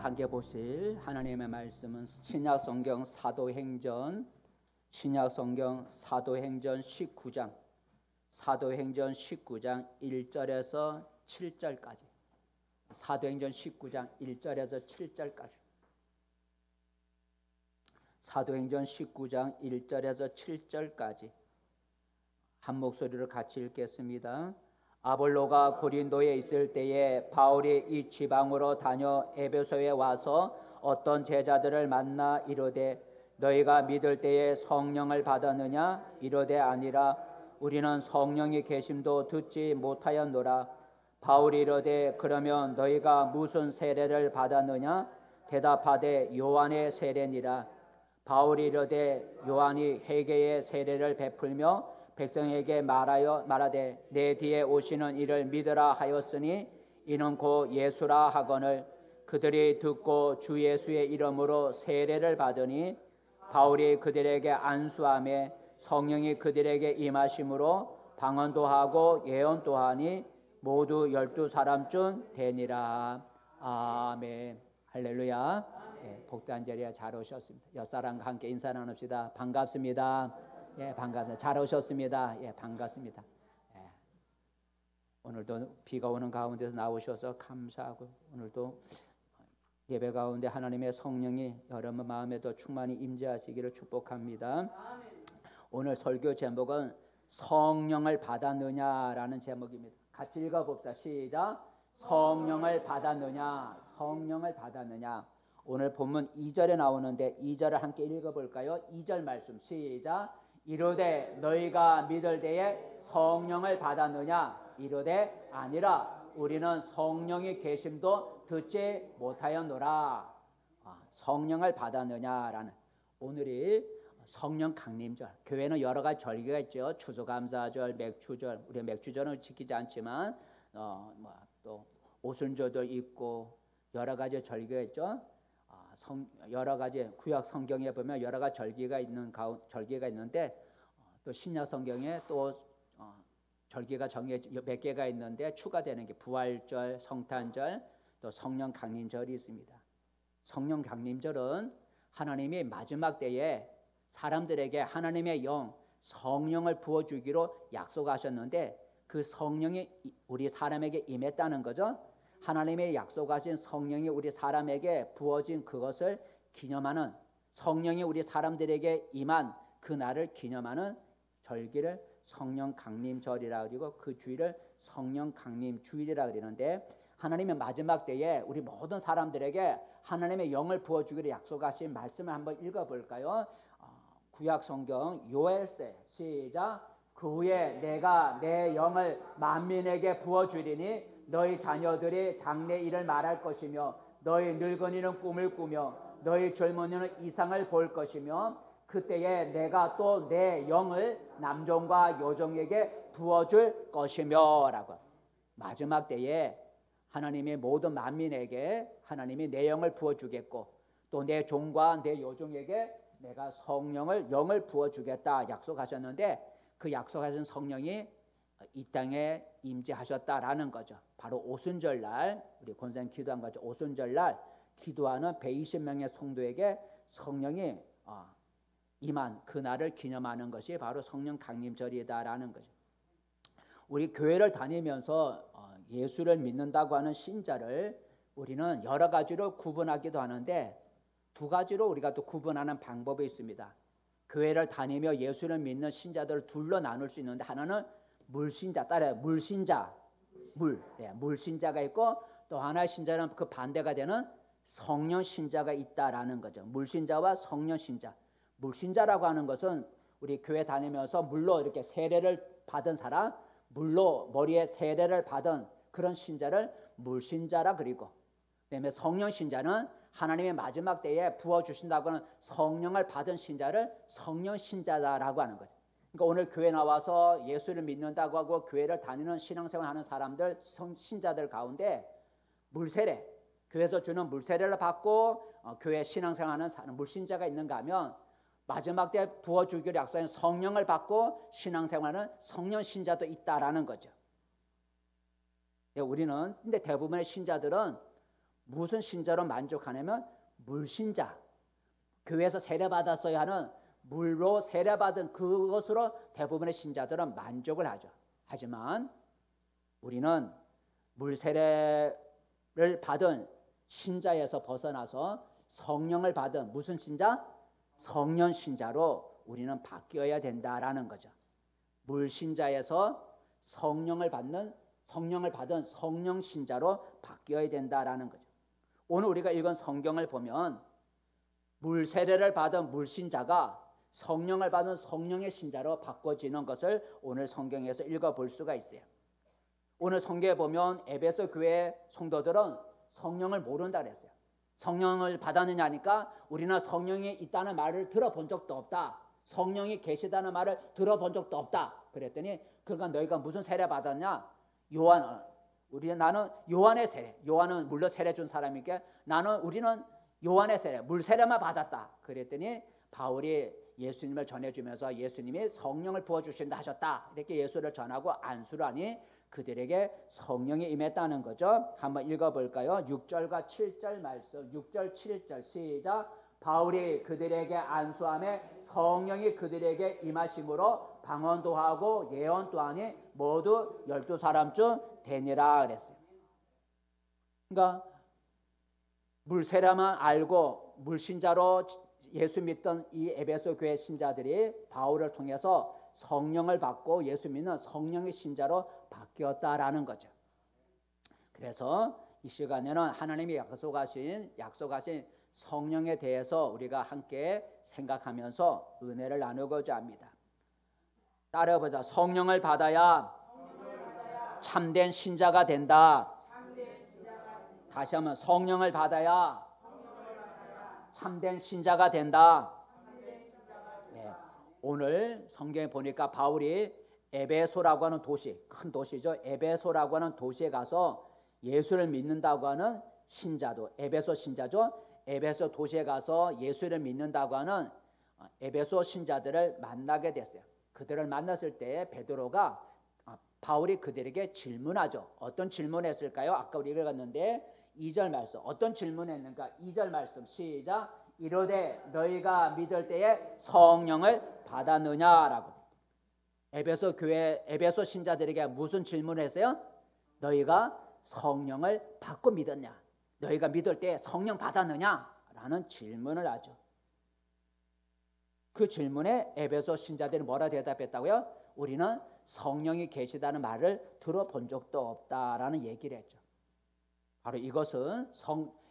함께 보실 하나님의 말씀은 신약성경 사도행전 19장 1절에서 7절까지 사도행전 19장 1절에서 7절까지 사도행전 19장 1절에서 7절까지 한 목소리로 같이 읽겠습니다. 아볼로가 고린도에 있을 때에 바울이 이 지방으로 다녀 에베소에 와서 어떤 제자들을 만나 이르되 너희가 믿을 때에 성령을 받았느냐? 이르되 아니라 우리는 성령이 계심도 듣지 못하였노라. 바울이 이르되 그러면 너희가 무슨 세례를 받았느냐? 대답하되 요한의 세례니라. 바울이 이르되 요한이 회개의 세례를 베풀며 백성에게 말하되 내 뒤에 오시는 이를 믿으라 하였으니 이는 곧 예수라 하거늘 그들이 듣고 주 예수의 이름으로 세례를 받으니 바울이 그들에게 안수하며 성령이 그들에게 임하심으로 방언도 하고 예언도 하니 모두 12사람쯤 되니라. 아멘. 할렐루야. 네, 복된 자리에 잘 오셨습니다. 옆사람과 함께 인사 나눕시다. 반갑습니다. 예, 반갑습니다. 잘 오셨습니다. 예, 반갑습니다. 예. 오늘도 비가 오는 가운데서 나오셔서 감사하고 오늘도 예배 가운데 하나님의 성령이 여러분 마음에도 충만히 임재하시기를 축복합니다. 오늘 설교 제목은 성령을 받았느냐라는 제목입니다. 같이 읽어봅시다. 시작. 성령을 받았느냐, 성령을 받았느냐. 오늘 본문 2절에 나오는데 2절을 함께 읽어볼까요? 2절 말씀 시작. 이르되 너희가 믿을 때에 성령을 받았느냐? 이르되 아니라 우리는 성령이 계심도 듣지 못하였노라. 성령을 받았느냐라는 오늘이 성령 강림절. 교회는 여러 가지 절기가 있죠. 추수감사절, 맥주절. 우리 맥주절은 지키지 않지만 또 오순절도 있고 여러 가지 절기가 있죠. 여러 가지 구약 성경에 보면 여러 가지 절기가 있는데 또 신약 성경에 또 절기가 몇 개가 있는데 추가되는 게 부활절, 성탄절, 또 성령 강림절이 있습니다. 성령 강림절은 하나님이 마지막 때에 사람들에게 하나님의 영, 성령을 부어주기로 약속하셨는데 그 성령이 우리 사람에게 임했다는 거죠. 하나님의 약속하신 성령이 우리 사람에게 부어진 그것을 기념하는 성령이 우리 사람들에게 임한 그 날을 기념하는 절기를 성령 강림절이라 그리고 그 주일을 성령 강림 주일이라 그러는데 하나님의 마지막 때에 우리 모든 사람들에게 하나님의 영을 부어주기로 약속하신 말씀을 한번 읽어볼까요? 구약 성경 요엘서 시작. 그 후에 내가 내 영을 만민에게 부어주리니 너희 자녀들이 장래 일을 말할 것이며 너희 늙은이는 꿈을 꾸며 너희 젊은이는 이상을 볼 것이며 그때에 내가 또 내 영을 남종과 여종에게 부어줄 것이며 라고. 마지막 때에 하나님의 모든 만민에게 하나님이 내 영을 부어주겠고 또 내 종과 내 여종에게 내가 영을 부어주겠다 약속하셨는데 그 약속하신 성령이 이 땅에 임재하셨다라는 거죠. 바로 오순절날 우리 권사님 기도한 거죠. 오순절날 기도하는 120명의 성도에게 성령이 임한 그날을 기념하는 것이 바로 성령 강림절이다라는 거죠. 우리 교회를 다니면서 예수를 믿는다고 하는 신자를 우리는 여러 가지로 구분하기도 하는데 두 가지로 우리가 또 구분하는 방법이 있습니다. 교회를 다니며 예수를 믿는 신자들을 둘로 나눌 수 있는데 하나는 물신자, 따라요. 물신자, 물신자가 있고 또 하나의 신자는 그 반대가 되는 성령 신자가 있다라는 거죠. 물신자와 성령 신자. 물신자라고 하는 것은 우리 교회 다니면서 물로 이렇게 세례를 받은 사람, 물로 머리에 세례를 받은 그런 신자를 물신자라 그리고 그다음에 성령 신자는 하나님의 마지막 때에 부어주신다고 하는 성령을 받은 신자를 성령 신자다라고 하는 거죠. 그러니까 오늘 교회 나와서 예수를 믿는다고 하고 교회를 다니는 신앙생활 하는 사람들, 신자들 가운데 물세례, 교회에서 주는 물세례를 받고 교회 신앙생활 하는 물신자가 있는가 하면 마지막 때 부어주기로 약속한 성령을 받고 신앙생활하는 성령 신자도 있다라는 거죠. 우리는 근데 대부분의 신자들은 무슨 신자로 만족하냐면 물신자, 교회에서 세례받았어야 하는 물로 세례받은 그것으로 대부분의 신자들은 만족을 하죠. 하지만 우리는 물 세례를 받은 신자에서 벗어나서 성령을 받은 무슨 신자? 성령 신자로 우리는 바뀌어야 된다라는 거죠. 물 신자에서 성령을 받은 성령 신자로 바뀌어야 된다라는 거죠. 오늘 우리가 읽은 성경을 보면 물 세례를 받은 물 신자가 성령을 받은 성령의 신자로 바꿔지는 것을 오늘 성경에서 읽어볼 수가 있어요. 오늘 성경에 보면 에베소 교회 성도들은 성령을 모른다 그랬어요. 성령을 받았느냐 하니까 우리는 성령이 있다는 말을 들어본 적도 없다. 성령이 계시다는 말을 들어본 적도 없다. 그랬더니 그러니까 너희가 무슨 세례 받았냐? 나는 요한의 세례. 요한은 물로 세례 준 사람이니까 우리는 요한의 세례, 물 세례만 받았다. 그랬더니 바울이 예수님을 전해주면서 예수님이 성령을 부어주신다 하셨다. 이렇게 예수를 전하고 안수를 하니 그들에게 성령이 임했다는 거죠. 한번 읽어볼까요? 6절과 7절 말씀. 6절 7절 시작. 바울이 그들에게 안수함에 성령이 그들에게 임하심으로 방언도 하고 예언도 하니 모두 12사람쯤 되니라 그랬어요. 그러니까 물 세례만 알고 물신자로 예수 믿던 이 에베소 교회 신자들이 바울을 통해서 성령을 받고 예수 믿는 성령의 신자로 바뀌었다라는 거죠. 그래서 이 시간에는 하나님이 약속하신 성령에 대해서 우리가 함께 생각하면서 은혜를 나누고자 합니다. 따라해보자. 성령을 받아야 참된 신자가 된다. 다시 한번 성령을 받아야 참된 신자가 된다. 네. 오늘 성경에 보니까 바울이 에베소라고 하는 도시, 큰 도시죠. 에베소라고 하는 도시에 가서 예수를 믿는다고 하는 신자도, 에베소 신자죠. 에베소 도시에 가서 예수를 믿는다고 하는 에베소 신자들을 만나게 됐어요. 그들을 만났을 때 베드로가 바울이 그들에게 질문하죠. 어떤 질문을 했을까요? 아까 우리 읽었는데 2절 말씀. 어떤 질문을 했는가? 2절 말씀 시작. 이르되 너희가 믿을 때에 성령을 받았느냐라고. 에베소 교회 에베소 신자들에게 무슨 질문을 했어요? 너희가 성령을 받고 믿었냐? 너희가 믿을 때 성령 받았느냐? 라는 질문을 하죠. 그 질문에 에베소 신자들이 뭐라 대답했다고요? 우리는 성령이 계시다는 말을 들어본 적도 없다라는 얘기를 했죠. 바로 이것은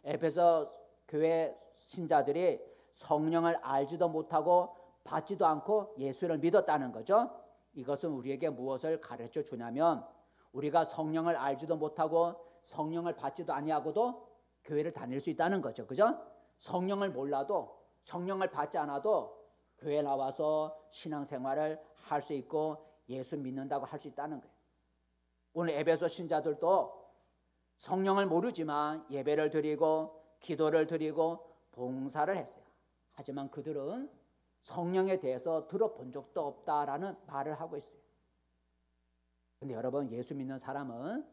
에베소 교회 신자들이 성령을 알지도 못하고 받지도 않고 예수를 믿었다는 거죠. 이것은 우리에게 무엇을 가르쳐 주냐면 우리가 성령을 알지도 못하고 성령을 받지도 아니하고도 교회를 다닐 수 있다는 거죠. 그죠? 성령을 몰라도 성령을 받지 않아도 교회 나와서 신앙생활을 할 수 있고 예수 믿는다고 할 수 있다는 거예요. 오늘 에베소 신자들도 성령을 모르지만 예배를 드리고 기도를 드리고 봉사를 했어요. 하지만 그들은 성령에 대해서 들어본 적도 없다라는 말을 하고 있어요. 그런데 여러분, 예수 믿는 사람은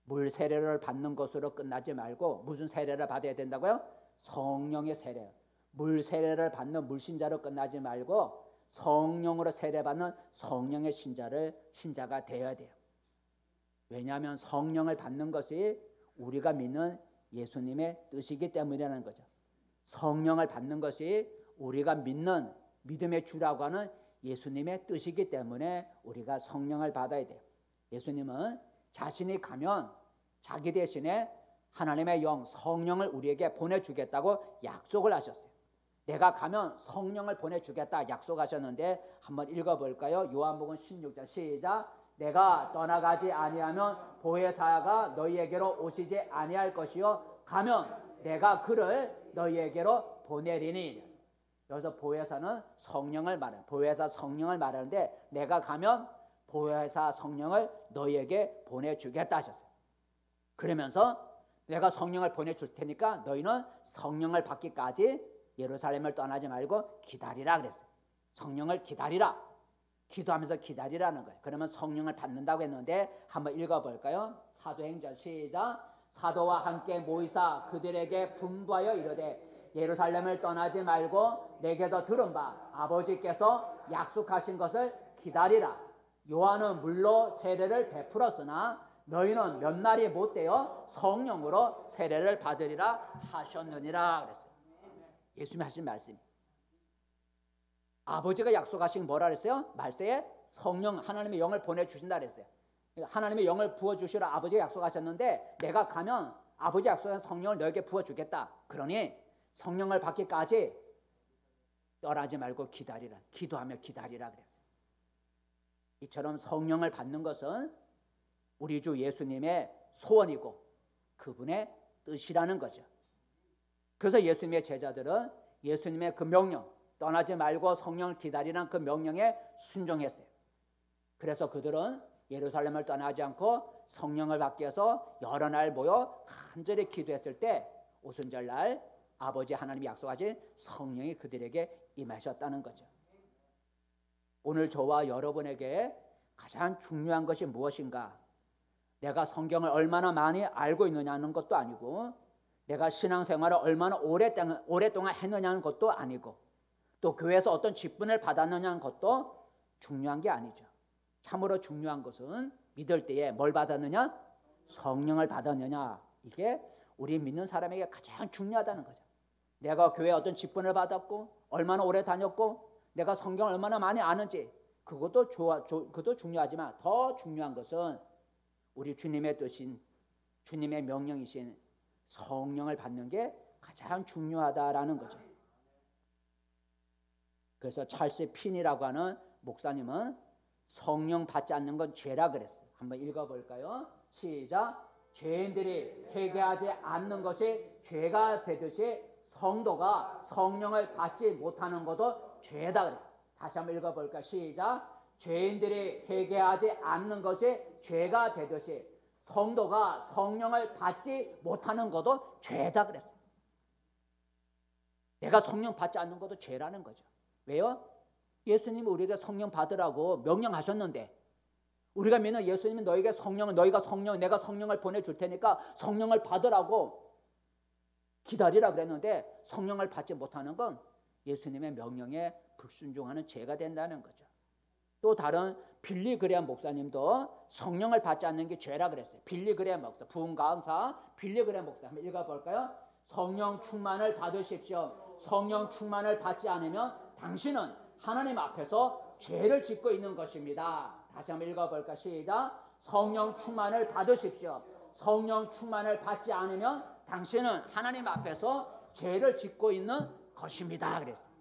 물 세례를 받는 것으로 끝나지 말고 무슨 세례를 받아야 된다고요? 성령의 세례. 물 세례를 받는 물신자로 끝나지 말고 성령으로 세례받는 성령의 신자가 되어야 돼요. 왜냐하면 성령을 받는 것이 우리가 믿는 예수님의 뜻이기 때문이라는 거죠. 성령을 받는 것이 우리가 믿는 믿음의 주라고 하는 예수님의 뜻이기 때문에 우리가 성령을 받아야 돼요. 예수님은 자신이 가면 자기 대신에 하나님의 영 성령을 우리에게 보내주겠다고 약속을 하셨어요. 내가 가면 성령을 보내주겠다 약속하셨는데 한번 읽어볼까요? 요한복음 16장 시작. 내가 떠나가지 아니하면 보혜사가 너희에게로 오시지 아니할 것이요 가면 내가 그를 너희에게로 보내리니. 여기서 보혜사는 성령을 말해요. 보혜사 성령을 말하는데 내가 가면 보혜사 성령을 너희에게 보내주겠다 하셨어요. 그러면서 내가 성령을 보내줄 테니까 너희는 성령을 받기까지 예루살렘을 떠나지 말고 기다리라 그랬어요. 성령을 기다리라. 기도하면서 기다리라는 거예요. 그러면 성령을 받는다고 했는데 한번 읽어볼까요? 사도행전 시작. 사도와 함께 모이사 그들에게 분부하여 이르되 예루살렘을 떠나지 말고 내게서 들은 바 아버지께서 약속하신 것을 기다리라. 요한은 물로 세례를 베풀었으나 너희는 몇 날이 못 되어 성령으로 세례를 받으리라 하셨느니라 그랬어요. 예수님이 하신 말씀. 아버지가 약속하신 뭐라 그랬어요? 말세에 성령 하나님의 영을 보내주신다 그랬어요. 하나님의 영을 부어주시라 아버지가 약속하셨는데 내가 가면 아버지 약속한 성령을 너에게 부어주겠다. 그러니 성령을 받기까지 떠나지 말고 기다리라. 기도하며 기다리라 그랬어요. 이처럼 성령을 받는 것은 우리 주 예수님의 소원이고 그분의 뜻이라는 거죠. 그래서 예수님의 제자들은 예수님의 그 명령, 떠나지 말고 성령을 기다리라는 그 명령에 순종했어요. 그래서 그들은 예루살렘을 떠나지 않고 성령을 받기 위해서 여러 날 모여 간절히 기도했을 때 오순절날 아버지 하나님이 약속하신 성령이 그들에게 임하셨다는 거죠. 오늘 저와 여러분에게 가장 중요한 것이 무엇인가? 내가 성경을 얼마나 많이 알고 있느냐는 것도 아니고 내가 신앙생활을 얼마나 오랫동안 했느냐는 것도 아니고 또 교회에서 어떤 직분을 받았느냐는 것도 중요한 게 아니죠. 참으로 중요한 것은 믿을 때에 뭘 받았느냐? 성령을 받았느냐. 이게 우리 믿는 사람에게 가장 중요하다는 거죠. 내가 교회에 어떤 직분을 받았고 얼마나 오래 다녔고 내가 성경을 얼마나 많이 아는지 그것도 그것도 중요하지만 더 중요한 것은 우리 주님의 뜻인 주님의 명령이신 성령을 받는 게 가장 중요하다라는 거죠. 그래서 찰스 핀이라고 하는 목사님은 성령 받지 않는 건 죄라 그랬어요. 한번 읽어볼까요? 시작. 죄인들이 회개하지 않는 것이 죄가 되듯이 성도가 성령을 받지 못하는 것도 죄다 그래요. 다시 한번 읽어볼까요? 시작. 죄인들이 회개하지 않는 것이 죄가 되듯이 성도가 성령을 받지 못하는 것도 죄다 그랬어요. 내가 성령 받지 않는 것도 죄라는 거죠. 왜요? 예수님이 우리에게 성령 받으라고 명령하셨는데 우리가 믿는 예수님이 너희가 내가 성령을 보내줄 테니까 성령을 받으라고 기다리라 그랬는데 성령을 받지 못하는 건 예수님의 명령에 불순종하는 죄가 된다는 거죠. 또 다른 빌리 그레함 목사님도 성령을 받지 않는 게 죄라 그랬어요. 빌리 그레함 목사, 부흥 강사 빌리 그레함 목사 한번 읽어볼까요? 성령 충만을 받으십시오. 성령 충만을 받지 않으면 당신은 하나님 앞에서 죄를 짓고 있는 것입니다. 다시 한번 읽어볼까? 시작. 성령 충만을 받으십시오. 성령 충만을 받지 않으면 당신은 하나님 앞에서 죄를 짓고 있는 것입니다. 그랬어요.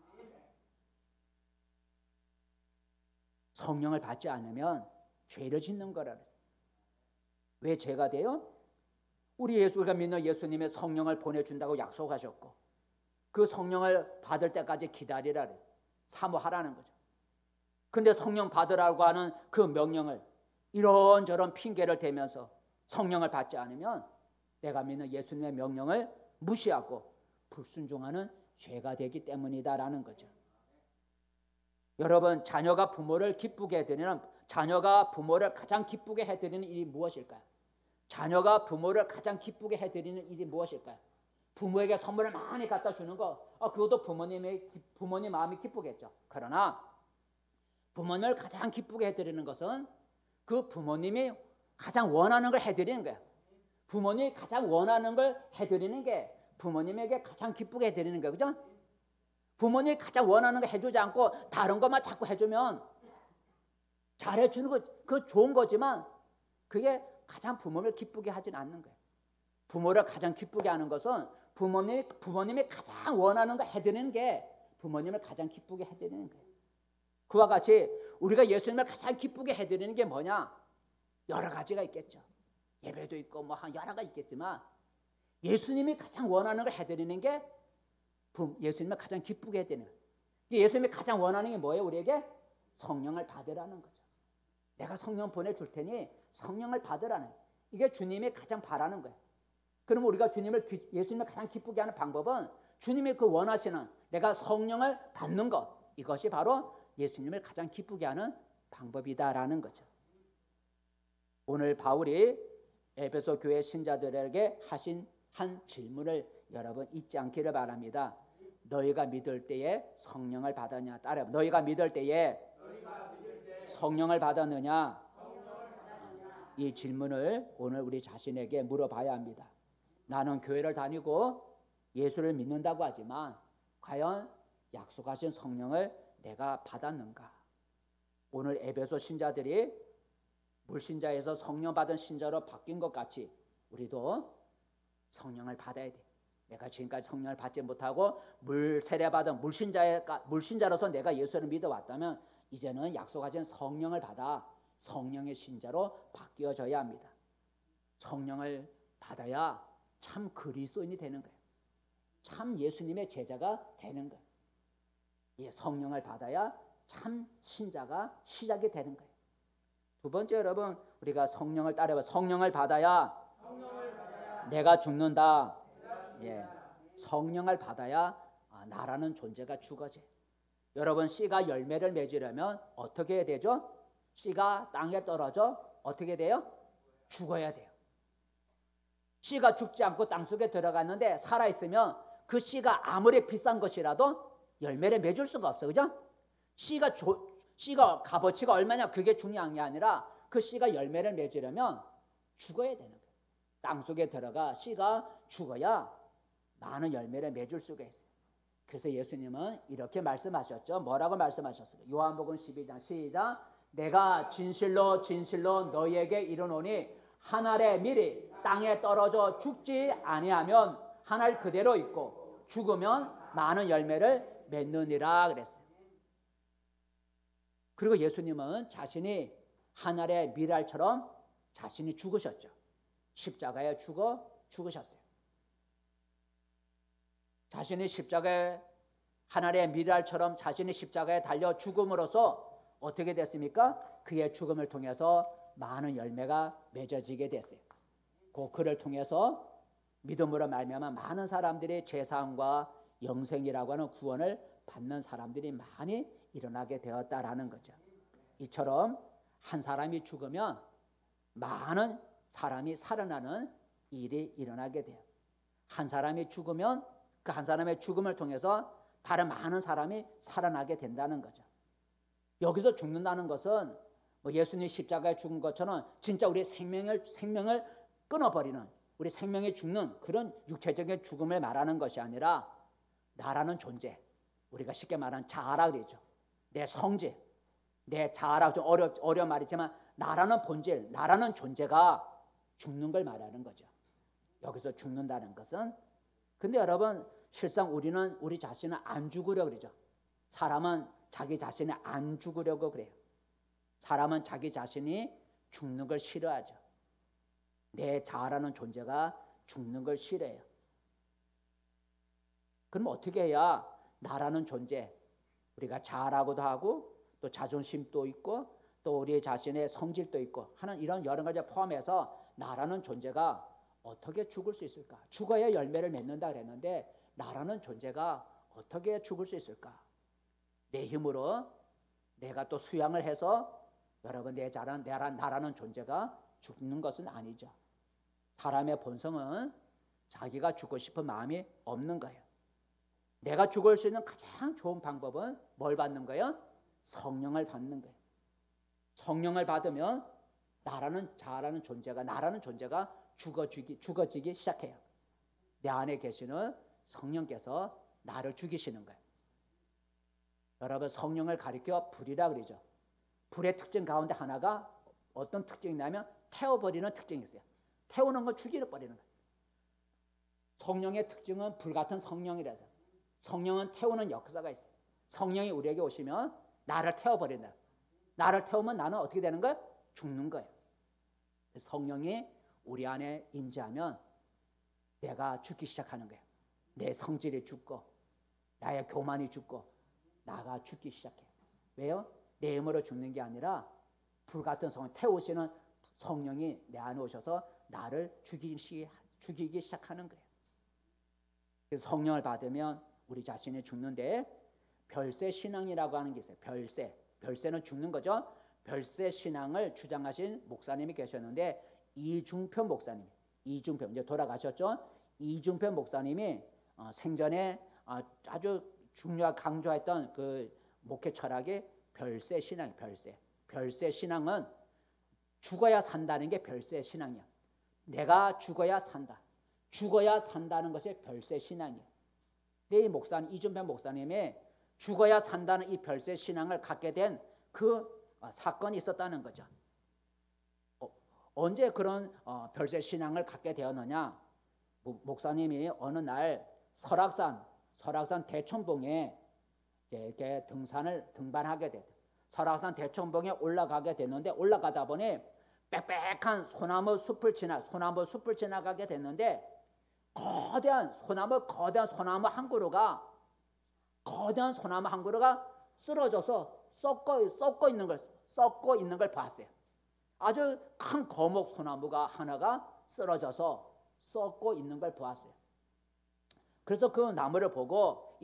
성령을 받지 않으면 죄를 짓는 거라 그랬어요. 왜 죄가 돼요? 우리가 믿는 예수님의 성령을 보내준다고 약속하셨고 그 성령을 받을 때까지 기다리라 그래요. 사모하라는 거죠. 근데 성령 받으라고 하는 그 명령을 이런저런 핑계를 대면서 성령을 받지 않으면 내가 믿는 예수님의 명령을 무시하고 불순종하는 죄가 되기 때문이다라는 거죠. 여러분, 자녀가 부모를 가장 기쁘게 해드리는 일이 무엇일까요? 자녀가 부모를 가장 기쁘게 해드리는 일이 무엇일까요? 부모에게 선물을 많이 갖다 주는 거, 그것도 부모님 마음이 기쁘겠죠. 그러나 부모님을 가장 기쁘게 해드리는 것은 그 부모님이 가장 원하는 걸 해드리는 거예요. 부모님이 가장 원하는 걸 해드리는 게 부모님에게 가장 기쁘게 해드리는 거예요. 그죠? 부모님이 가장 원하는 거 해주지 않고 다른 것만 자꾸 해주면 잘해주는 거 그거 좋은 거지만 그게 가장 부모를 기쁘게 하진 않는 거예요. 부모를 가장 기쁘게 하는 것은 부모님이 가장 원하는 거 해드리는 게 부모님을 가장 기쁘게 해드리는 거예요. 그와 같이 우리가 예수님을 가장 기쁘게 해드리는 게 뭐냐? 여러 가지가 있겠죠. 예배도 있고 여러 가지 있겠지만 예수님이 가장 원하는 걸 해드리는 게 예수님을 가장 기쁘게 해드리는 거예요. 예수님이 가장 원하는 게 뭐예요? 우리에게 성령을 받으라는 거죠. 내가 성령 보내줄 테니 성령을 받으라는 거예요. 이게 주님이 가장 바라는 거예요. 그럼 우리가 예수님을 가장 기쁘게 하는 방법은 주님이 그 원하시는 내가 성령을 받는 것, 이것이 바로 예수님을 가장 기쁘게 하는 방법이다라는 거죠. 오늘 바울이 에베소 교회 신자들에게 하신 한 질문을 여러분 잊지 않기를 바랍니다. 너희가 믿을 때에 성령을 받았냐? 따라 너희가 믿을 때에 성령을 받았느냐? 이 질문을 오늘 우리 자신에게 물어봐야 합니다. 나는 교회를 다니고 예수를 믿는다고 하지만 과연 약속하신 성령을 내가 받았는가? 오늘 에베소 신자들이 물신자에서 성령 받은 신자로 바뀐 것 같이 우리도 성령을 받아야 돼. 내가 지금까지 성령을 받지 못하고 물 세례받은 물신자로서 내가 예수를 믿어왔다면 이제는 약속하신 성령을 받아 성령의 신자로 바뀌어져야 합니다. 성령을 받아야 참 그리스도인이 되는 거예요. 참 예수님의 제자가 되는 거예요. 예, 성령을 받아야 참 신자가 시작이 되는 거예요. 두 번째, 여러분, 우리가 성령을 따라봐. 성령을 받아야 내가 죽는다. 예, 성령을 받아야 나라는 존재가 죽어져. 여러분, 씨가 열매를 맺으려면 어떻게 해야 되죠? 씨가 땅에 떨어져 어떻게 돼요? 죽어야 돼요. 씨가 죽지 않고 땅속에 들어갔는데 살아있으면 그 씨가 아무리 비싼 것이라도 열매를 맺을 수가 없어. 그죠? 씨가 값어치가 얼마냐 그게 중요한 게 아니라 그 씨가 열매를 맺으려면 죽어야 되는 거예요. 땅속에 들어가 씨가 죽어야 많은 열매를 맺을 수가 있어요. 그래서 예수님은 이렇게 말씀하셨죠. 뭐라고 말씀하셨어요? 요한복음 12장 시작. 내가 진실로 진실로 너희에게 이르노니 한 알의 밀이 땅에 떨어져 죽지 아니하면 한 알 그대로 있고 죽으면 많은 열매를 맺느니라 그랬어요. 그리고 예수님은 자신이 한 알의 밀알처럼 자신이 죽으셨죠. 십자가에 죽으셨어요. 자신이 십자가에 한 알의 밀알처럼 자신이 십자가에 달려 죽음으로써 어떻게 됐습니까? 그의 죽음을 통해서 많은 열매가 맺어지게 됐어요. 그를 통해서 믿음으로 말미암아 많은 사람들이 제사함과 영생이라고 하는 구원을 받는 사람들이 많이 일어나게 되었다라는 거죠. 이처럼 한 사람이 죽으면 많은 사람이 살아나는 일이 일어나게 돼요. 한 사람이 죽으면 그 한 사람의 죽음을 통해서 다른 많은 사람이 살아나게 된다는 거죠. 여기서 죽는다는 것은 뭐 예수님 십자가에 죽은 것처럼 진짜 우리의 생명을 끊어버리는 우리 생명이 죽는 그런 육체적인 죽음을 말하는 것이 아니라 나라는 존재, 우리가 쉽게 말하는 자아라 그러죠. 내 성질, 내 자아라 좀 어려운 말이지만 나라는 본질, 나라는 존재가 죽는 걸 말하는 거죠. 여기서 죽는다는 것은 근데 여러분 실상 우리는 우리 자신을 안 죽으려고 그러죠. 사람은 자기 자신이 안 죽으려고 그래요. 사람은 자기 자신이 죽는 걸 싫어하죠. 내 자아라는 존재가 죽는 걸 싫어해요. 그럼 어떻게 해야 나라는 존재, 우리가 자아라고도 하고 또 자존심도 있고 또 우리 자신의 성질도 있고 하는 이런 여러 가지 포함해서 나라는 존재가 어떻게 죽을 수 있을까? 죽어야 열매를 맺는다 그랬는데 나라는 존재가 어떻게 죽을 수 있을까? 내 힘으로 내가 또 수양을 해서 여러분 나라는 존재가 죽는 것은 아니죠. 사람의 본성은 자기가 죽고 싶은 마음이 없는 거예요. 내가 죽을 수 있는 가장 좋은 방법은 뭘 받는 거예요? 성령을 받는 거예요. 성령을 받으면 나라는 존재가 죽어지기 시작해요. 내 안에 계시는 성령께서 나를 죽이시는 거예요. 여러분 성령을 가리켜 불이라 그러죠. 불의 특징 가운데 하나가 어떤 특징이 있냐면 태워버리는 특징이 있어요. 태우는 건 죽여버리는 거예요. 성령의 특징은 불같은 성령이라서 성령은 태우는 역사가 있어요. 성령이 우리에게 오시면 나를 태워버린다. 나를 태우면 나는 어떻게 되는 거예요? 죽는 거예요. 성령이 우리 안에 임재하면 내가 죽기 시작하는 거예요. 내 성질이 죽고 나의 교만이 죽고 나가 죽기 시작해요. 왜요? 내 힘으로 죽는 게 아니라 불같은 성령 태우시는 성령이 내 안에 오셔서 나를 죽이기 시작하는 거예요. 그래서 성령을 받으면 우리 자신이 죽는데 별세 신앙이라고 하는 게 있어요. 별세는 죽는 거죠. 별세 신앙을 주장하신 목사님이 계셨는데 이중표 목사님, 이중표 이제 돌아가셨죠. 이중표 목사님이 생전에 아주 중요하게 강조했던 그 목회 철학이 별세 신앙, 별세 신앙은 죽어야 산다는 게 별세 신앙이야. 내가 죽어야 산다. 죽어야 산다는 것이 별세 신앙이야. 근데 이 목사님, 이준표 목사님이 죽어야 산다는 이 별세 신앙을 갖게 된 그 사건이 있었다는 거죠. 언제 그런 별세 신앙을 갖게 되었느냐? 목사님이 어느 날 설악산 대천봉에 이렇게 등반하게 됐다. 설악산 대천봉에 올라가게 됐는데 올라가다 보니 빽빽한 소나무 숲을 지나가게 됐는데 거대한 소나무 한 그루가 쓰러져서 썩고 있는 걸 봤어요. 아주 큰 거목 소나무가 하나가 쓰러져서 썩고 있는 걸 보았어요. 그래서 그 나무를 보고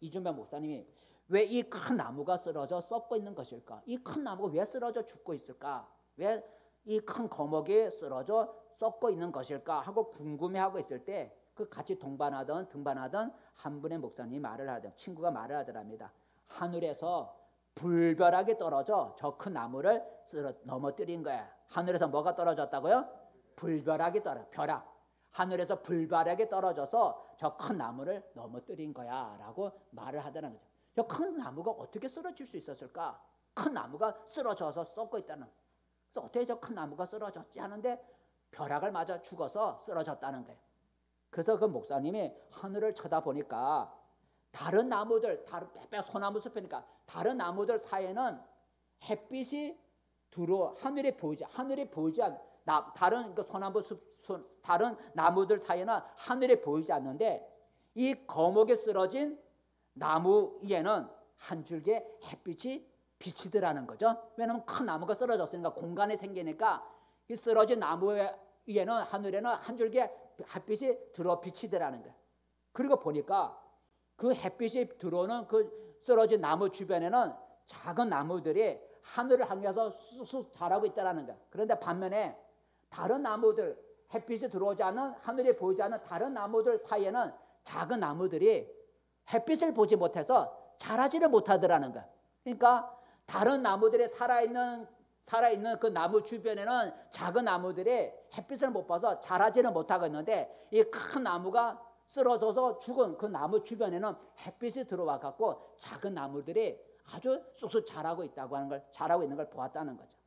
이준표 목사님이 왜 이 큰 나무가 쓰러져 썩고 있는 것일까? 이 큰 나무가 왜 쓰러져 죽고 있을까? 왜 이 큰 거목이 쓰러져 썩고 있는 것일까? 하고 궁금해하고 있을 때 그 같이 등반하던 한 분의 목사님이 친구가 말을 하더랍니다. 하늘에서 불벼락이 떨어져 저 큰 나무를 넘어뜨린 거야. 하늘에서 뭐가 떨어졌다고요? 불벼락이 벼락. 하늘에서 불벼락이 떨어져서 저 큰 나무를 넘어뜨린 거야 라고 말을 하더라는 거죠. 저 큰 나무가 어떻게 쓰러질 수 있었을까? 큰 나무가 쓰러져서 썩고 있다는. 그래서 어떻게 저 큰 나무가 쓰러졌지 하는데 벼락을 맞아 죽어서 쓰러졌다는 거예요. 그래서 그 목사님이 하늘을 쳐다보니까 다른 나무들, 소나무 숲이니까 다른 나무들 사이에는 햇빛이 하늘이 보이지 않는 다른 그 소나무 숲, 다른 나무들 사이에는 하늘이 보이지 않는데 이 거목에 쓰러진 나무 위에는 한 줄기의 햇빛이 비치더라는 거죠. 왜냐하면 큰 나무가 쓰러졌으니까 공간이 생기니까 이 쓰러진 나무 위에는 하늘에는 한 줄기의 햇빛이 들어 비치더라는 거예요. 그리고 보니까 그 햇빛이 들어오는 그 쓰러진 나무 주변에는 작은 나무들이 하늘을 향해서 쑥쑥 자라고 있다는 거예요. 그런데 반면에 다른 나무들, 햇빛이 들어오지 않은 하늘이 보이지 않는 다른 나무들 사이에는 작은 나무들이 햇빛을 보지 못해서 자라지를 못하더라는 거예요. 그러니까 다른 나무들이 살아있는 그 나무 주변에는 작은 나무들이 햇빛을 못 봐서 자라지를 못하고 있는데 이 큰 나무가 쓰러져서 죽은 그 나무 주변에는 햇빛이 들어와 갖고 작은 나무들이 아주 쑥쑥 자라고 있는 걸 보았다는 거죠.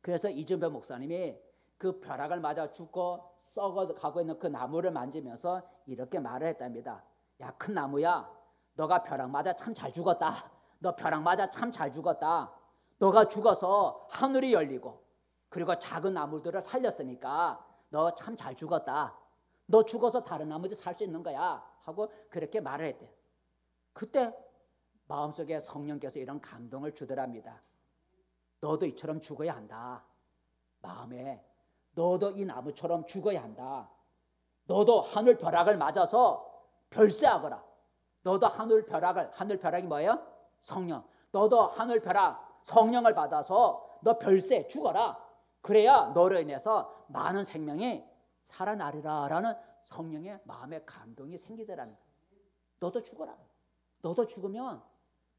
그래서 이준표 목사님이 그 벼락을 맞아 죽고 썩어가고 있는 그 나무를 만지면서 이렇게 말을 했답니다. 야, 큰 나무야, 너가 벼락 맞아 참 잘 죽었다. 너 벼락 맞아 참 잘 죽었다. 너가 죽어서 하늘이 열리고 그리고 작은 나무들을 살렸으니까 너 참 잘 죽었다. 너 죽어서 다른 나무들 살 수 있는 거야 하고 그렇게 말을 했대요. 그때 마음속에 성령께서 이런 감동을 주더랍니다. 너도 이처럼 죽어야 한다. 마음에 너도 이 나무처럼 죽어야 한다. 너도 하늘 벼락을 맞아서 별세하거라. 너도 하늘 벼락이 뭐예요? 성령. 너도 하늘 벼락 성령을 받아서 너 별세 죽어라. 그래야 너로 인해서 많은 생명이 살아나리라 라는 성령의 마음의 감동이 생기더라는 거예요. 너도 죽어라. 너도 죽으면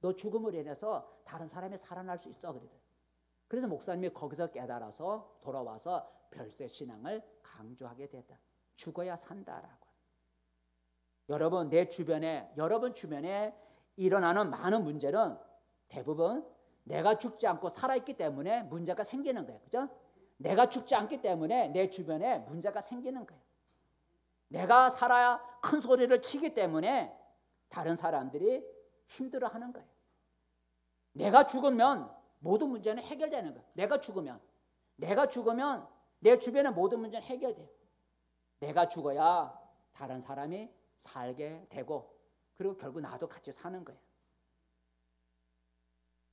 너 죽음으로 인해서 다른 사람이 살아날 수 있어. 그래서 목사님이 거기서 깨달아서 돌아와서 별세 신앙을 강조하게 됐다. 죽어야 산다라고. 여러분 주변에 일어나는 많은 문제는 대부분 내가 죽지 않고 살아있기 때문에 문제가 생기는 거예요. 그죠? 내가 죽지 않기 때문에 내 주변에 문제가 생기는 거예요. 내가 살아야 큰 소리를 치기 때문에 다른 사람들이 힘들어하는 거예요. 내가 죽으면 모든 문제는 해결되는 거예요. 내가 죽으면 내 주변의 모든 문제는 해결돼요. 내가 죽어야 다른 사람이 살게 되고 그리고 결국 나도 같이 사는 거예요.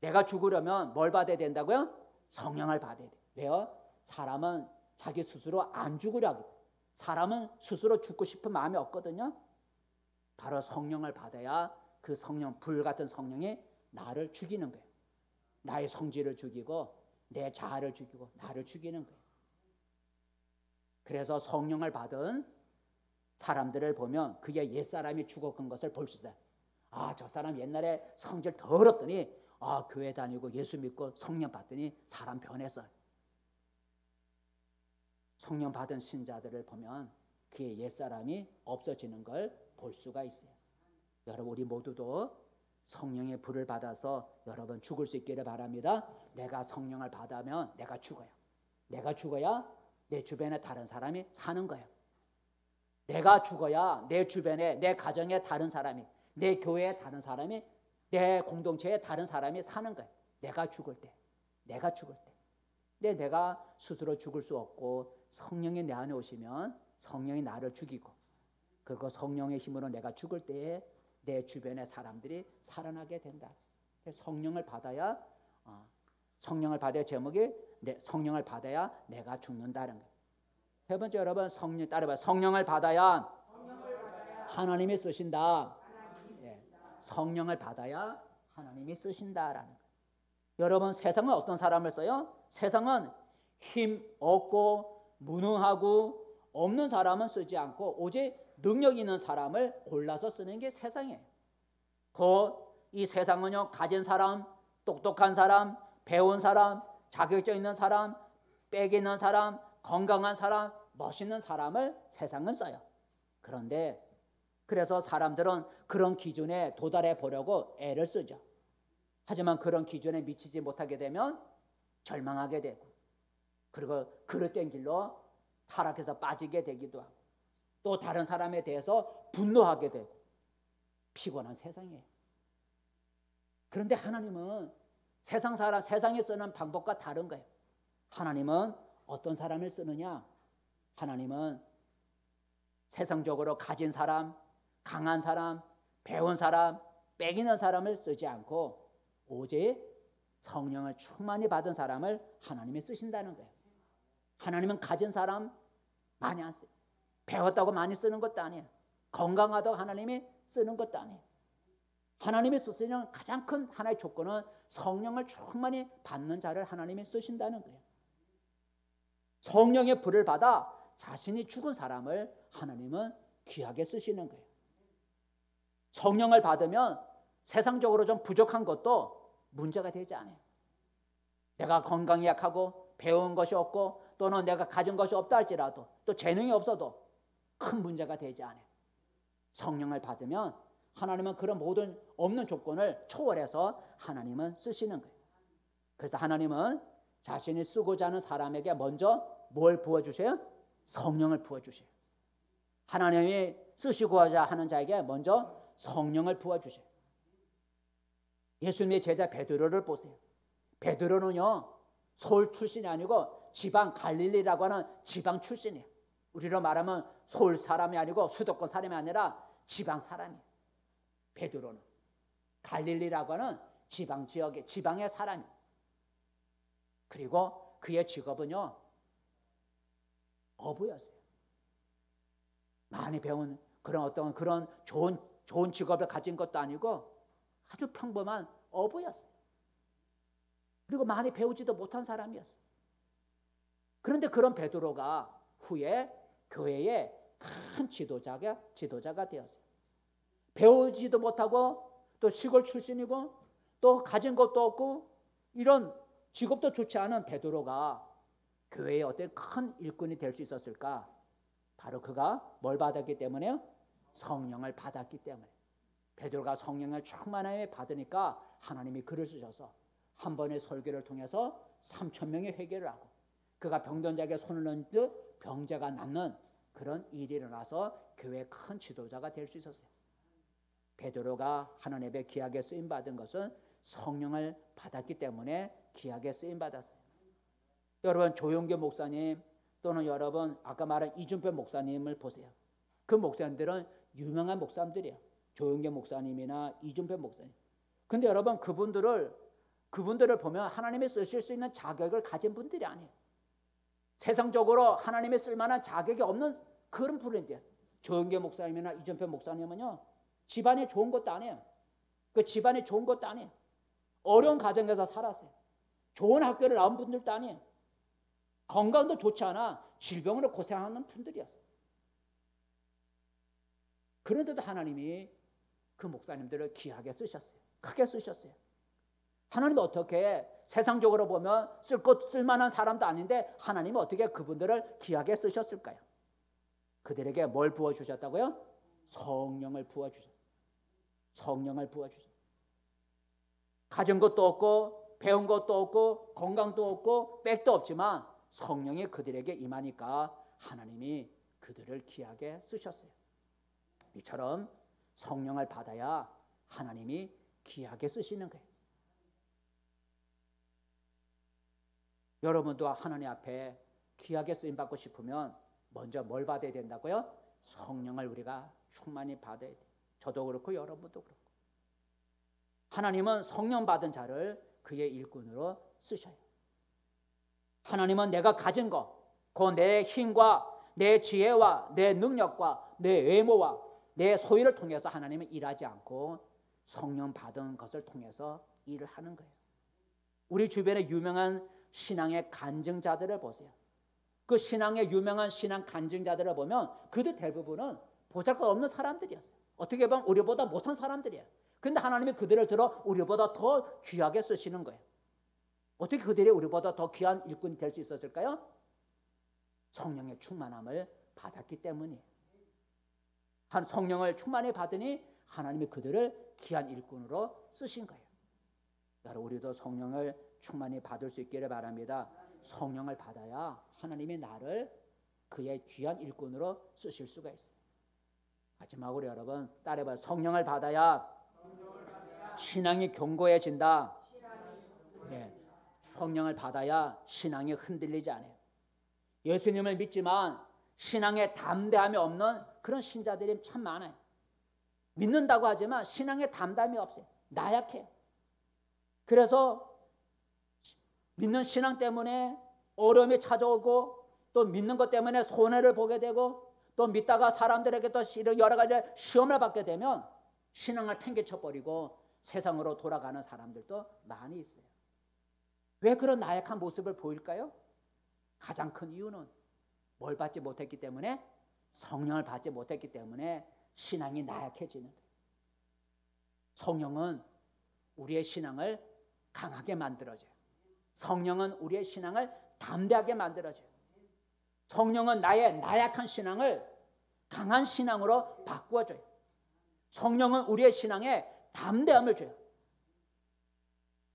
내가 죽으려면 뭘 받아야 된다고요? 성령을 받아야 돼요. 왜요? 사람은 자기 스스로 안 죽으려 하거든요. 사람은 스스로 죽고 싶은 마음이 없거든요. 바로 성령을 받아야 그 성령, 불같은 성령이 나를 죽이는 거예요. 나의 성질을 죽이고 내 자아를 죽이고 나를 죽이는 거예요. 그래서 성령을 받은 사람들을 보면 그게 옛사람이 죽어간 것을 볼 수 있어요. 아, 저 사람 옛날에 성질 더럽더니 교회 다니고 예수 믿고 성령 받더니 사람 변했어요. 성령 받은 신자들을 보면 그의 옛사람이 없어지는 걸 볼 수가 있어요. 여러분, 우리 모두도 성령의 불을 받아서 여러분 죽을 수 있기를 바랍니다. 내가 성령을 받으면 내가 죽어요. 내가 죽어야 내 주변에 다른 사람이 사는 거예요. 내가 죽어야 내 주변에, 내 가정에 다른 사람이, 내 교회에 다른 사람이, 내 공동체에 다른 사람이 사는 거예요. 내가 죽을 때. 근데 내가 스스로 죽을 수 없고 성령이 내 안에 오시면 성령이 나를 죽이고, 그리고 성령의 힘으로 내가 죽을 때에 내 주변의 사람들이 살아나게 된다. 성령을 받아야, 성령을 받아야 제목이 성령을 받아야 내가 죽는다는 거예요. 세 번째, 여러분 성령 따라봐. 성령을 받아야 하나님이 쓰신다. 성령을 받아야 하나님이 쓰신다라는 거예요. 여러분, 세상은 어떤 사람을 써요? 세상은 힘 없고 무능하고 없는 사람은 쓰지 않고 오직 능력 있는 사람을 골라서 쓰는 게 세상이에요. 이 세상은요, 가진 사람, 똑똑한 사람, 배운 사람, 자격증 있는 사람, 빽 있는 사람, 건강한 사람, 멋있는 사람을 세상은 써요. 그런데 그래서 사람들은 그런 기준에 도달해 보려고 애를 쓰죠. 하지만 그런 기준에 미치지 못하게 되면 절망하게 되고, 그리고 그릇된 길로 타락해서 빠지게 되기도 하고, 또 다른 사람에 대해서 분노하게 되고, 피곤한 세상이에요. 그런데 하나님은 세상이 쓰는 방법과 다른 거예요. 하나님은 어떤 사람을 쓰느냐? 하나님은 세상적으로 가진 사람, 강한 사람, 배운 사람, 빽 있는 사람을 쓰지 않고 오직 성령을 충만히 받은 사람을 하나님이 쓰신다는 거예요. 하나님은 가진 사람 많이 안 써요. 배웠다고 많이 쓰는 것도 아니에요. 건강하다고 하나님이 쓰는 것도 아니에요. 하나님이 쓰시는 가장 큰 하나의 조건은 성령을 충만히 받는 자를 하나님이 쓰신다는 거예요. 성령의 불을 받아 자신이 죽은 사람을 하나님은 귀하게 쓰시는 거예요. 성령을 받으면 세상적으로 좀 부족한 것도 문제가 되지 않아요. 내가 건강이 약하고 배운 것이 없고 또는 내가 가진 것이 없다 할지라도 또 재능이 없어도 큰 문제가 되지 않아요. 성령을 받으면 하나님은 그런 모든 없는 조건을 초월해서 하나님은 쓰시는 거예요. 그래서 하나님은 자신이 쓰고자 하는 사람에게 먼저 뭘 부어주세요? 성령을 부어주세요. 하나님이 쓰시고자 하는 자에게 먼저 성령을 부어주세요. 예수님의 제자 베드로를 보세요. 베드로는요, 서울 출신이 아니고 지방 갈릴리라고 하는 지방 출신이에요. 우리로 말하면 서울 사람이 아니고 수도권 사람이 아니라 지방 사람이에요. 베드로는 갈릴리라고 하는 지방 지역의 지방의 사람이에요. 그리고 그의 직업은요, 어부였어요. 많이 배운 그런 좋은 직업을 가진 것도 아니고 아주 평범한 어부였어요. 그리고 많이 배우지도 못한 사람이었어요. 그런데 그런 베드로가 후에 교회의 큰 지도자가 되었어요. 배우지도 못하고 또 시골 출신이고 또 가진 것도 없고 이런 직업도 좋지 않은 베드로가 교회의 어떤 큰 일꾼이 될 수 있었을까? 바로 그가 뭘 받았기 때문에요? 성령을 받았기 때문에. 베드로가 성령을 충만하게 받으니까 하나님이 그를 쓰셔서 한 번의 설교를 통해서 3,000명의 회개를 하고 그가 병든 자에게 손을 넣은 듯 병자가 낫는 그런 일이 일어나서 교회의 큰 지도자가 될 수 있었어요. 베드로가 하나님의 귀하게 쓰임받은 것은 성령을 받았기 때문에 귀하게 쓰임받았어요. 여러분, 조용교 목사님 또는 여러분 아까 말한 이준표 목사님을 보세요. 그 목사님들은 유명한 목사님들이에요. 조용교 목사님이나 이준표 목사님. 근데 여러분 그분들을 보면 하나님이 쓰실 수 있는 자격을 가진 분들이 아니에요. 세상적으로 하나님이 쓸만한 자격이 없는 그런 분인데요. 조용교 목사님이나 이준표 목사님은요, 집안이 좋은 것도 아니에요. 그 집안이 좋은 것도 아니에요. 어려운 가정에서 살았어요. 좋은 학교를 나온 분들도 아니에요. 건강도 좋지 않아 질병으로 고생하는 분들이었어요. 그런데도 하나님이 그 목사님들을 귀하게 쓰셨어요. 크게 쓰셨어요. 하나님은 어떻게 세상적으로 보면 쓸만한 사람도 아닌데 하나님은 어떻게 그분들을 귀하게 쓰셨을까요? 그들에게 뭘 부어주셨다고요? 성령을 부어주셨어요. 성령을 부어주셨어요. 가진 것도 없고 배운 것도 없고 건강도 없고 빽도 없지만 성령이 그들에게 임하니까 하나님이 그들을 귀하게 쓰셨어요. 이처럼 성령을 받아야 하나님이 귀하게 쓰시는 거예요. 여러분도 하나님 앞에 귀하게 쓰임받고 싶으면 먼저 뭘 받아야 된다고요? 성령을 우리가 충만히 받아야 돼요. 저도 그렇고 여러분도 그렇고. 하나님은 성령 받은 자를 그의 일꾼으로 쓰셔요. 하나님은 내가 가진 것, 그 내 힘과 내 지혜와 내 능력과 내 외모와 내 소유를 통해서 하나님은 일하지 않고 성령 받은 것을 통해서 일을 하는 거예요. 우리 주변에 유명한 신앙의 간증자들을 보세요. 그 신앙의 유명한 신앙 간증자들을 보면 그들 대부분은 보잘것없는 사람들이었어요. 어떻게 보면 우리보다 못한 사람들이에요. 그런데 하나님이 그들을 들어 우리보다 더 귀하게 쓰시는 거예요. 어떻게 그들이 우리보다 더 귀한 일꾼이 될 수 있었을까요? 성령의 충만함을 받았기 때문이에요. 성령을 충만히 받으니 하나님이 그들을 귀한 일꾼으로 쓰신 거예요. 여러분, 우리도 성령을 충만히 받을 수 있기를 바랍니다. 성령을 받아야 하나님이 나를 그의 귀한 일꾼으로 쓰실 수가 있어요. 마지막으로 여러분 따라해봐요. 성령을 받아야 신앙이 견고해진다. 네, 성령을 받아야 신앙이 흔들리지 않아요. 예수님을 믿지만 신앙에 담대함이 없는 그런 신자들이 참 많아요. 믿는다고 하지만 신앙에 담대함이 없어요. 나약해요. 그래서 믿는 신앙 때문에 어려움이 찾아오고 또 믿는 것 때문에 손해를 보게 되고 또 믿다가 사람들에게 또 여러 가지 시험을 받게 되면 신앙을 팽개쳐버리고 세상으로 돌아가는 사람들도 많이 있어요. 왜 그런 나약한 모습을 보일까요? 가장 큰 이유는 뭘 받지 못했기 때문에, 성령을 받지 못했기 때문에 신앙이 나약해지는 거예요. 성령은 우리의 신앙을 강하게 만들어줘요. 성령은 우리의 신앙을 담대하게 만들어줘요. 성령은 나의 나약한 신앙을 강한 신앙으로 바꾸어줘요. 성령은 우리의 신앙에 담대함을 줘요.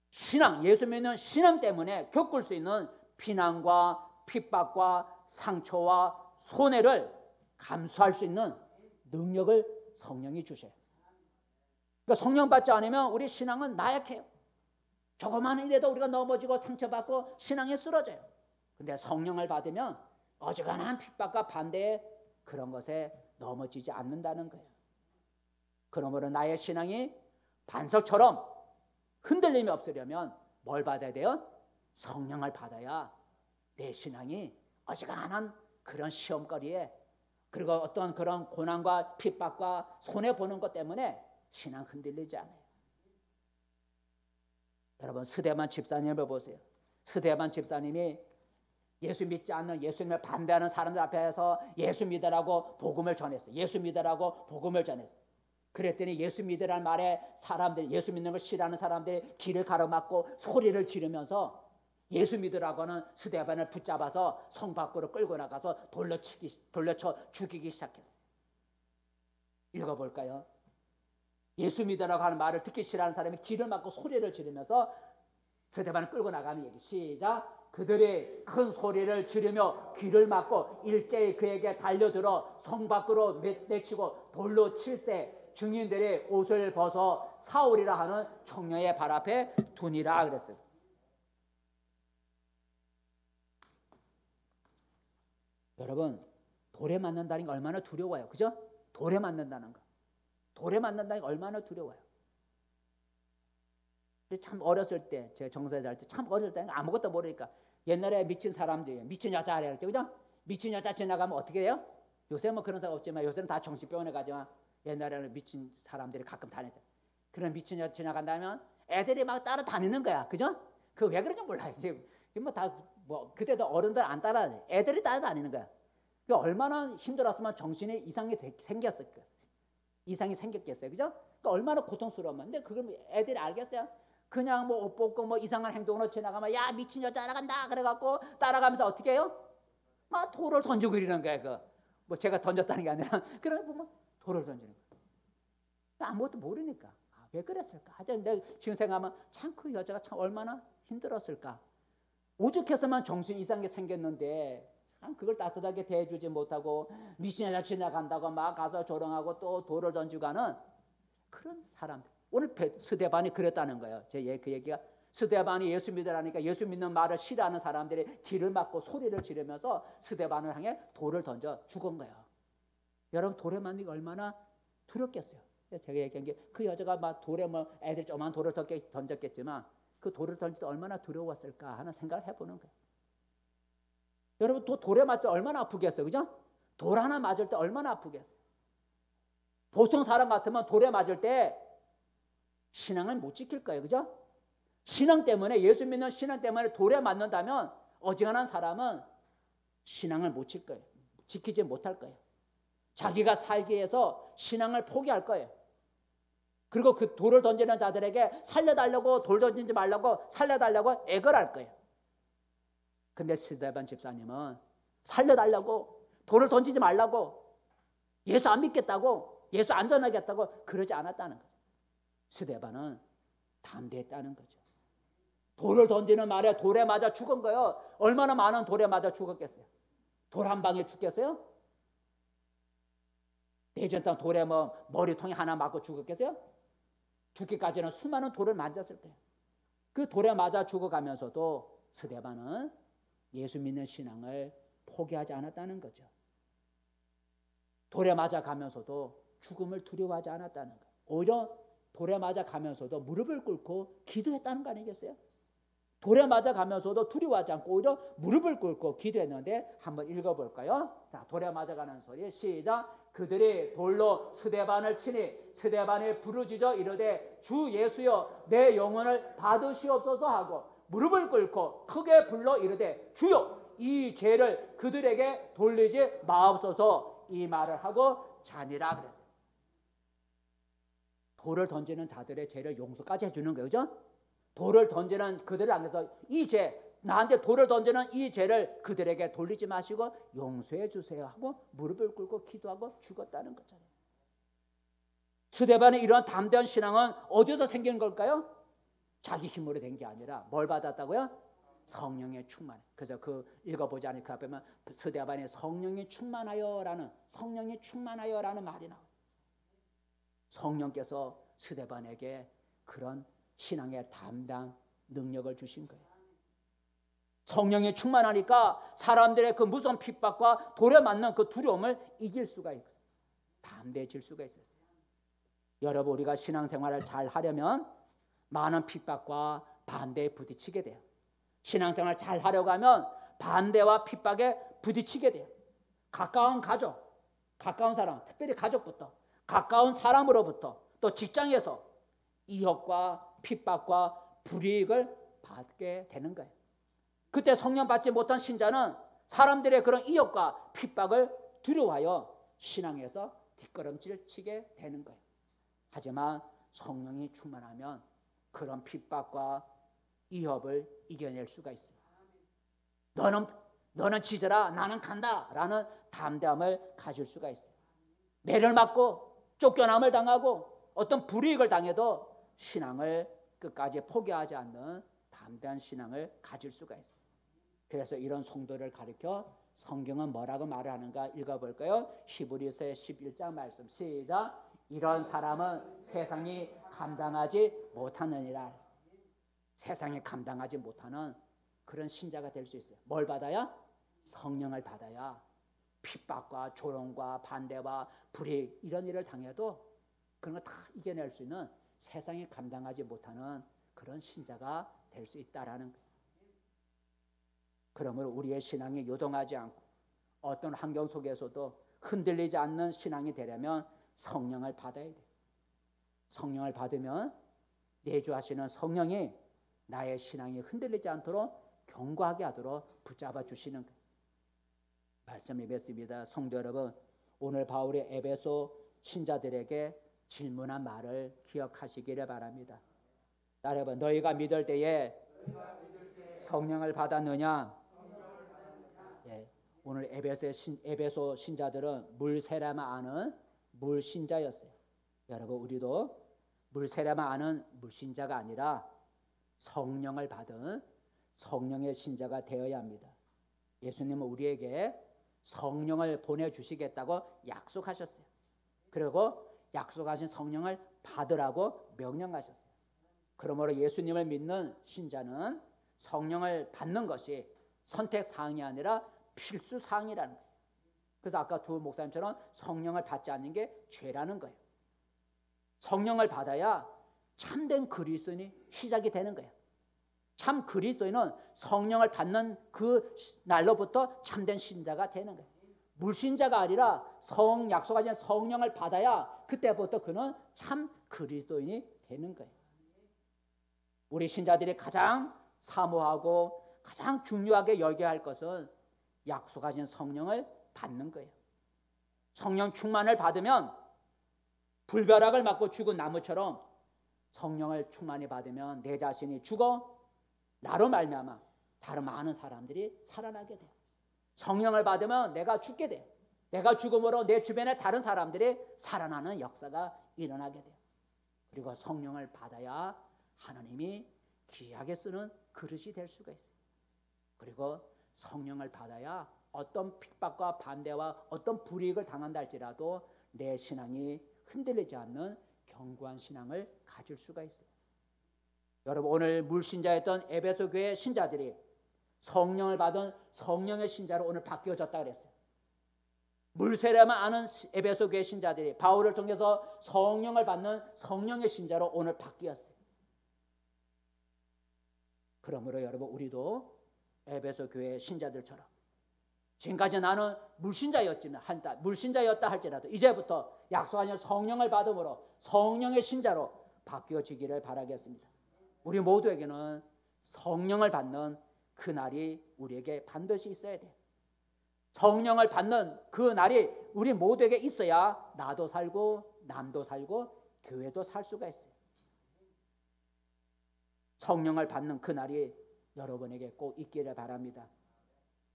신앙, 예수 믿는 신앙 때문에 겪을 수 있는 비난과 핍박과 상처와 손해를 감수할 수 있는 능력을 성령이 주셔요. 그러니까 성령 받지 않으면 우리 신앙은 나약해요. 조그마한 일에도 우리가 넘어지고 상처받고 신앙이 쓰러져요. 근데 성령을 받으면 어지간한 핍박과 반대에 그런 것에 넘어지지 않는다는 거예요. 그러므로 나의 신앙이 반석처럼 흔들림이 없으려면 뭘 받아야 돼요? 성령을 받아야 내 신앙이 어지간한 그런 시험거리에, 그리고 어떤 그런 고난과 핍박과 손해보는 것 때문에 신앙 흔들리지 않아요. 여러분, 스데반 집사님을 보세요. 스데반 집사님이 예수 믿지 않는, 예수님을 반대하는 사람들 앞에서 예수 믿으라고 복음을 전했어요. 예수 믿으라고 복음을 전했어요. 그랬더니 예수 믿으라는 말에 사람들이, 예수 믿는 걸 싫어하는 사람들이 길을 가로막고 소리를 지르면서 예수 믿으라고는 스데반을 붙잡아서 성 밖으로 끌고 나가서 돌려쳐 죽이기 시작했어요. 읽어볼까요? 예수 믿으라고 하는 말을 듣기 싫어하는 사람이 길을 막고 소리를 지르면서 스데반을 끌고 나가는 얘기. 시작. 그들이 큰 소리를 지르며 귀를 막고 일제히 그에게 달려들어 성 밖으로 내치고 돌로 칠세. 증인들이 옷을 벗어 사울이라 하는 청년의 발 앞에 두니라 그랬어요. 여러분, 돌에 맞는다는 게 얼마나 두려워요. 그죠? 돌에 맞는다는 거. 돌에 맞는다는 게 얼마나 두려워요. 참 어렸을 때, 제가 정사에 살 때 참 어렸을 때는 아무것도 모르니까 옛날에 미친 사람들이 미친 여자 아래 그랬죠. 그죠? 미친 여자 지나가면 어떻게 해요? 요새 뭐 그런 사람 없지만 요새는 다 정신병원에 가지만 옛날에는 미친 사람들이 가끔 다녔죠. 그런 미친 여자 지나간다면 애들이 막 따라다니는 거야. 그죠? 그 왜 그런지 몰라요. 이제 뭐 다 뭐 그때도 어른들 안 따라다니, 애들이 따라다니는 거야. 그 얼마나 힘들었으면 정신에 이상이 생겼을까? 이상이 생겼겠어요, 그죠? 그러니까 얼마나 고통스러우면. 근데 그걸 애들이 알겠어요? 그냥 뭐 옷 벗고 뭐 이상한 행동으로 지나가면 야 미친 여자 따라간다 그래갖고 따라가면서 어떻게 해요? 막 돌을 던지고 이러는 거야. 그 뭐 제가 던졌다는 게 아니라 그런 보면 돌을 던지는 거야. 아무것도 모르니까. 아, 왜 그랬을까? 하여튼 내가 지금 생각하면 참 그 여자가 참 얼마나 힘들었을까. 오죽했으면 정신 이상하게 생겼는데 참 그걸 따뜻하게 대해주지 못하고 미친 여자 지나간다고 막 가서 조롱하고 또 돌을 던지고 하는 그런 사람들. 오늘 스데반이 그랬다는 거예요. 그 얘기가 스데반이 예수 믿으라니까 예수 믿는 말을 싫어하는 사람들이 길을 막고 소리를 지르면서 스데반을 향해 돌을 던져 죽은 거예요. 여러분 돌에 맞는 게 얼마나 두렵겠어요. 제가 얘기한 게 그 여자가 막 돌에 뭐 애들이 조그만 돌을 던졌겠지만 그 돌을 던질 때 얼마나 두려웠을까 하는 생각을 해보는 거예요. 여러분 또 돌에 맞을 때 얼마나 아프겠어요, 그죠? 돌 하나 맞을 때 얼마나 아프겠어요. 보통 사람 같으면 돌에 맞을 때 신앙을 못 지킬 거예요, 그죠? 신앙 때문에 예수 믿는 신앙 때문에 돌에 맞는다면 어지간한 사람은 신앙을 못 지킬 거예요. 지키지 못할 거예요. 자기가 살기 위해서 신앙을 포기할 거예요. 그리고 그 돌을 던지는 자들에게 살려달라고 돌 던지지 말라고 살려달라고 애걸할 거예요. 근데 스데반 집사님은 살려달라고 돌을 던지지 말라고 예수 안 믿겠다고 예수 안 전하겠다고 그러지 않았다는 거죠. 스데반은 담대했다는 거죠. 돌을 던지는 말에 돌에 맞아 죽은 거예요. 얼마나 많은 돌에 맞아 죽었겠어요. 돌 한 방에 죽겠어요? 대전땅 돌에 뭐 머리통이 하나 맞고 죽었겠어요? 죽기까지는 수많은 돌을 맞았을 거예요. 그 돌에 맞아 죽어가면서도 스데반은 예수 믿는 신앙을 포기하지 않았다는 거죠. 돌에 맞아 가면서도 죽음을 두려워하지 않았다는 거예요. 오히려 돌에 맞아 가면서도 무릎을 꿇고 기도했다는 거 아니겠어요? 돌에 맞아 가면서도 두려워하지 않고 오히려 무릎을 꿇고 기도했는데 한번 읽어볼까요? 자, 돌에 맞아 가는 소리 시작. 그들이 돌로 스데반을 치니 스데반이 부르짖어 이르되 주 예수여 내 영혼을 받으시옵소서 하고 무릎을 꿇고 크게 불러 이르되 주여 이 죄를 그들에게 돌리지 마옵소서 이 말을 하고 자니라 그랬어요. 돌을 던지는 자들의 죄를 용서까지 해주는 거예요, 그죠? 돌을 던지는 그들을 향해서 이 죄, 나한테 돌을 던지는 이 죄를 그들에게 돌리지 마시고 용서해 주세요 하고 무릎을 꿇고 기도하고 죽었다는 거잖아요. 스데반의 이러한 담대한 신앙은 어디서 생긴 걸까요? 자기 힘으로 된 게 아니라 뭘 받았다고요? 성령의 충만. 그래서 그 읽어보지 않을 그 앞에만 스데반의 성령이 충만하여라는 말이 나와요. 성령께서 스데반에게 그런 신앙의 담당 능력을 주신 거예요. 성령이 충만하니까 사람들의 그 무서운 핍박과 돌에 맞는 그 두려움을 이길 수가 있어요. 담대해질 수가 있었어요. 여러분 우리가 신앙생활을 잘 하려면 많은 핍박과 반대에 부딪히게 돼요. 신앙생활을 잘 하려고 하면 반대와 핍박에 부딪히게 돼요. 가까운 가족, 가까운 사람, 특별히 가족부터 가까운 사람으로부터 또 직장에서 이역과 핍박과 불이익을 받게 되는 거예요. 그때 성령 받지 못한 신자는 사람들의 그런 이역과 핍박을 두려워하여 신앙에서 뒷걸음질 치게 되는 거예요. 하지만 성령이 충만하면 그런 핍박과 이협을 이겨낼 수가 있어요. 너는 지져라 나는 간다 라는 담대함을 가질 수가 있어요. 매를 맞고 쫓겨남을 당하고 어떤 불이익을 당해도 신앙을 끝까지 포기하지 않는 담대한 신앙을 가질 수가 있어요. 그래서 이런 성도를 가리켜 성경은 뭐라고 말을 하는가 읽어볼까요? 히브리서 11장 말씀 시작. 이런 사람은 세상이 감당하지 못하느니라. 세상이 감당하지 못하는 그런 신자가 될 수 있어요. 뭘 받아야? 성령을 받아야 핍박과 조롱과 반대와 불이익 이런 일을 당해도 그런 거 다 이겨낼 수 있는 세상이 감당하지 못하는 그런 신자가 될 수 있다라는 거예요. 그러므로 우리의 신앙이 요동하지 않고 어떤 환경 속에서도 흔들리지 않는 신앙이 되려면 성령을 받아야 돼요. 성령을 받으면 내주하시는 성령이 나의 신앙이 흔들리지 않도록 견고하게 하도록 붙잡아 주시는 거예요. 말씀이 맺습니다. 성도 여러분, 오늘 바울이 에베소 신자들에게 질문한 말을 기억하시기를 바랍니다. 여러분, 너희가 믿을 때에 성령을 받았느냐? 예, 오늘 에베소 신자들은 물세례만 아는 물신자였어요. 여러분, 우리도 물세례만 아는 물신자가 아니라 성령을 받은 성령의 신자가 되어야 합니다. 예수님은 우리에게 성령을 보내주시겠다고 약속하셨어요. 그리고 약속하신 성령을 받으라고 명령하셨어요. 그러므로 예수님을 믿는 신자는 성령을 받는 것이 선택사항이 아니라 필수사항이라는 거예요. 그래서 아까 두 목사님처럼 성령을 받지 않는 게 죄라는 거예요. 성령을 받아야 참된 그리스도인이 시작이 되는 거예요. 참 그리스도인은 성령을 받는 그 날로부터 참된 신자가 되는 거예요. 물신자가 아니라 약속하신 성령을 받아야 그때부터 그는 참 그리스도인이 되는 거예요. 우리 신자들이 가장 사모하고 가장 중요하게 여겨야 할 것은 약속하신 성령을 받는 거예요. 성령 충만을 받으면 불벼락을 맞고 죽은 나무처럼 성령을 충만히 받으면 내 자신이 죽어 나로 말미암아 다른 많은 사람들이 살아나게 돼요. 성령을 받으면 내가 죽게 돼요. 내가 죽음으로 내 주변에 다른 사람들이 살아나는 역사가 일어나게 돼요. 그리고 성령을 받아야 하나님이 귀하게 쓰는 그릇이 될 수가 있어요. 그리고 성령을 받아야 어떤 핍박과 반대와 어떤 불이익을 당한다 할지라도 내 신앙이 흔들리지 않는 견고한 신앙을 가질 수가 있어요. 여러분, 오늘 물신자였던 에베소 교회 신자들이 성령을 받은 성령의 신자로 오늘 바뀌어졌다 그랬어요. 물세례만 아는 에베소 교회 신자들이 바울을 통해서 성령을 받는 성령의 신자로 오늘 바뀌었어요. 그러므로 여러분, 우리도 에베소 교회 신자들처럼 지금까지 나는 물신자였다 할지라도 이제부터 약속하신 성령을 받음으로 성령의 신자로 바뀌어지기를 바라겠습니다. 우리 모두에게는 성령을 받는 그날이 우리에게 반드시 있어야 돼요. 성령을 받는 그 날이 우리 모두에게 있어야 나도 살고 남도 살고 교회도 살 수가 있어요. 성령을 받는 그 날이 여러분에게 꼭 있기를 바랍니다.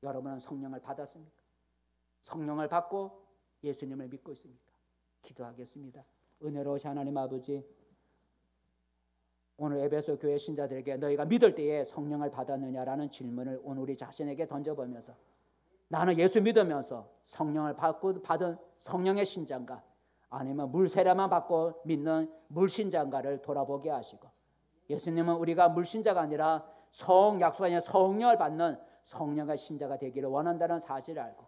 여러분은 성령을 받았습니까? 성령을 받고 예수님을 믿고 있습니까? 기도하겠습니다. 은혜로우신 하나님 아버지, 오늘 에베소 교회 신자들에게 너희가 믿을 때에 성령을 받았느냐라는 질문을 오늘 우리 자신에게 던져보면서 나는 예수 믿으면서 성령을 받은 성령의 신자인가 아니면 물세례만 받고 믿는 물신자인가를 돌아보게 하시고, 예수님은 우리가 물신자가 아니라 약속하신 성령을 받는 성령의 신자가 되기를 원한다는 사실을 알고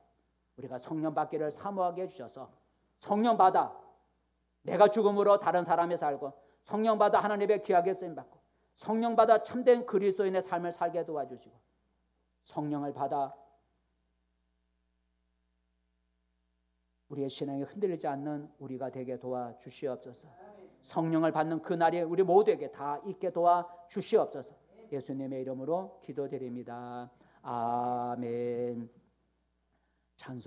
우리가 성령 받기를 사모하게 해주셔서 성령 받아 내가 죽음으로 다른 사람이 살고 성령 받아 하나님의 귀하게 쓰임받고 성령 받아 참된 그리스도인의 삶을 살게 도와주시고 성령을 받아 우리의 신앙이 흔들리지 않는 우리가 되게 도와주시옵소서. 성령을 받는 그날이 우리 모두에게 다 있게 도와주시옵소서. 예수님의 이름으로 기도드립니다. 아멘. 찬송.